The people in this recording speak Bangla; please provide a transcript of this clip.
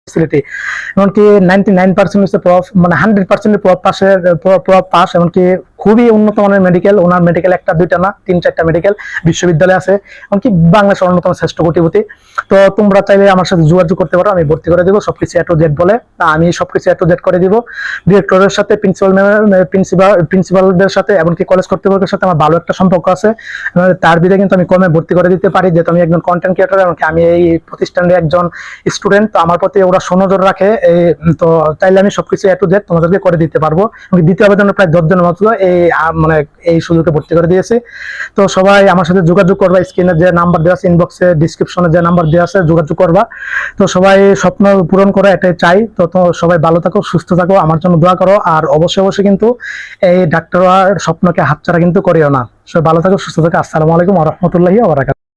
ফ্যাসিলিটি, এমনকি 99% হচ্ছে মানে 100% পাস, এমনকি খুবই উন্নত মানের মেডিকেল। ওনার মেডিকেল একটা দুইটা না, 3-4টা মেডিকেল বিশ্ববিদ্যালয় আছে, এমনকি বাংলাদেশের অন্যতম শ্রেষ্ঠ কোটিপতি। তো তোমরা চাইলে আমার সাথে যোগাযোগ করতে পারো, আমি ভর্তি করে দিব সবকিছু A to Z বলে। আমি সবকিছু A to Z করে দিব। ডিরেক্টরের সাথে, প্রিন্সিপালদের সাথে, এমনকি কলেজ কর্তৃপক্ষের সাথে আমার ভালো একটা সম্পর্ক আছে। তার বিধে কিন্তু আমি কমে ভর্তি করে দিতে পারি, যেহেতু আমি একজন কন্টেন্ট ক্রিয়েটর, এমনকি আমি এই প্রতিষ্ঠানের একজন স্টুডেন্ট। তো আমার প্রতি ওরা সুনজর রাখে। তো চাইলে আমি সবকিছু A to Z তোমাদেরকে করে দিতে পারবো। দ্বিতীয় আবেদনে প্রায় 10 জনের মতো মানে এই সুযোগে ভর্তি করে দিয়েছি। তো সবাই আমার সাথে যোগাযোগ করবা, স্ক্রিনে যে নাম্বার দেওয়া আছে, ইনবক্সে ডিসক্রিপশনে যে নাম্বার দেওয়া আছে, যোগাযোগ করবা। তো সবাই স্বপ্ন পূরণ করা এটাই চাই। তো সবাই ভালো থাকো, সুস্থ থাকো, আমার জন্য দোয়া করো। আর অবশ্যই কিন্তু এই ডাক্তার হওয়ার স্বপ্নকে হাতছাড়া কিন্তু করিও না। সবাই ভালো থাকো, সুস্থ থাকো। আসসালামু আলাইকুম ওয়া রাহমাতুল্লাহি ওয়া বারাকাতুহু।